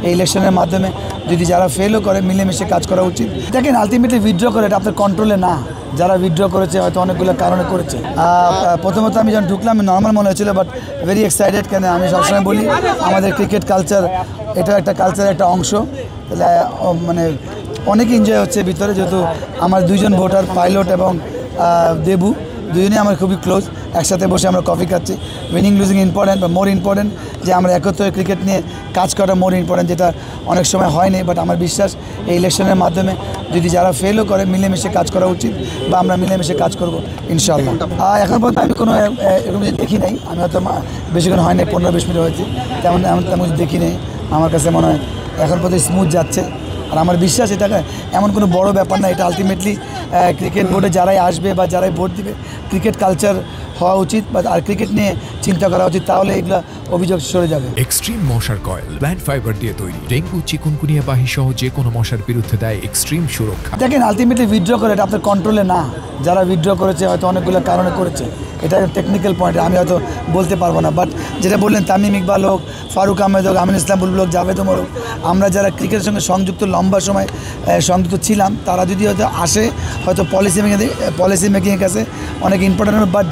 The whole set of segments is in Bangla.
এই ইলেকশনের মাধ্যমে যদি যারা ফেলও করে মিলেমিশে কাজ করা উচিত। দেখেন আলটিমেটলি উইথড্র করে এটা আপনার কন্ট্রোলে না, যারা উইথড্র করেছে হয়তো অনেকগুলো কারণে করেছে। প্রথমত আমি যখন ঢুকলাম নর্মাল মনে হচ্ছিলো, বাট ভেরি এক্সাইটেড। কেন আমি সবসময় বলি আমাদের ক্রিকেট কালচার, এটা একটা কালচারের একটা অংশ, তাহলে মানে অনেক এনজয় হচ্ছে ভিতরে। যেহেতু আমার দুইজন ভোটার পাইলট এবং দেবু দুজনেই আমার খুবই ক্লোজ, একসাথে বসে আমরা কফি খাচ্ছি। উইনিং লুজিং ইম্পর্টেন্ট বা মোর ইম্পর্টেন্ট যে আমরা একত্রে ক্রিকেট নিয়ে কাজ করা মোর ইম্পর্টেন্ট, যেটা অনেক সময় হয়নি। বাট আমার বিশ্বাস এই ইলেকশনের মাধ্যমে যদি যারা ফেলও করে মিলেমিশে কাজ করা উচিত বা আমরা মিলেমিশে কাজ করব ইনশাআল্লাহ। এখন পর্যন্ত আমি কোনো এরকম দেখি নাই, আমি হয়তো বেশিক্ষণ হয় নাই, 15-20 মিনিট হয়েছে, তেমন দেখি নেই। আমার কাছে মনে হয় এখন পর্যন্ত স্মুথ যাচ্ছে। আর আমার বিশ্বাস এটা এমন কোনো বড় ব্যাপার না, এটা আলটিমেটলি ক্রিকেট বোর্ডে যারাই আসবে বা যারাই ভোট দিবে ক্রিকেট কালচার হওয়া উচিত বা আর ক্রিকেট নিয়ে চিন্তা করা উচিত, তাহলে এগুলো অভিযোগ সরে যাবে। এক্সট্রিম মশার কয়েল প্ল্যান্ট ফাইবার দিয়ে তৈরি, ডেঙ্গু চিকুনগুনিয়া বাহি সহ যে কোনো মশার বিরুদ্ধে দেয় এক্সট্রিম সুরক্ষা। দেখেন আলটিমেটলি উইথড্র করে এটা আপনার কন্ট্রোলে না, যারা উইথড্র করেছে হয়তো অনেকগুলো কারণে করেছে, এটা টেকনিক্যাল পয়েন্ট আমি হয়তো বলতে পারবো না। বাট যেটা বললেন তামিম ইকবাল হোক, ফারুক আহমেদ হোক, আমিন ইসলাম বুলবুল হোক, জাভেদ ওমর হোক, আমরা যারা ক্রিকেটের সঙ্গে সংযুক্ত লম্বা সময় সংযুক্ত ছিলাম, তারা যদি হয়তো আসে হয়তো পলিসি মেকিংয়ের কাছে অনেক ইম্পর্টেন্ট। বাট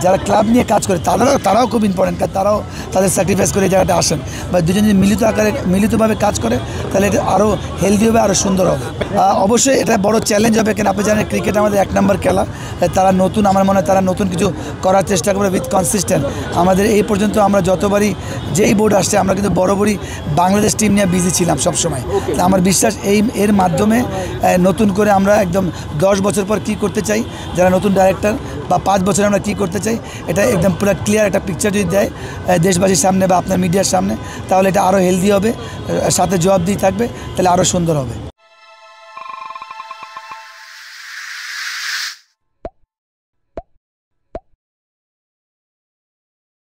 যারা ক্লাব নিয়ে কাজ করে তারাও খুব ইম্পর্টেন্ট, কারণ তারাও তাদের স্যাক্রিফাইস করে এই জায়গাটা আসেন। বা দুজন যদি মিলিতভাবে কাজ করে তাহলে এটা আরও হেলদি হবে, আরও সুন্দর হবে। অবশ্যই এটা বড় চ্যালেঞ্জ হবে, কেন আপনি জানেন ক্রিকেট আমাদের 1 নম্বর খেলা। তারা নতুন, আমার মনে হয় তারা নতুন কিছু করার চেষ্টা করবে উইথ কনসিস্টেন্ট। আমাদের এই পর্যন্ত আমরা যতবারই যেই বোর্ড আসছে আমরা কিন্তু বরাবরই বাংলাদেশ টিম নিয়ে বিজি ছিলাম সবসময়। আমার বিশ্বাস এর মাধ্যমে নতুন করে আমরা একদম 10 বছর পর কী করতে চাই, যারা নতুন ডাইরেক্টর বা 5 বছর আমরা কী করতে চাই, এটা একদম পুরো ক্লিয়ার একটা পিকচার যদি দেয় দেশবাসীর সামনে বা আপনার মিডিয়ার সামনে, তাহলে এটা আরও হেলদি হবে, সাথে জবাবদিহি থাকবে, তাহলে আরও সুন্দর হবে।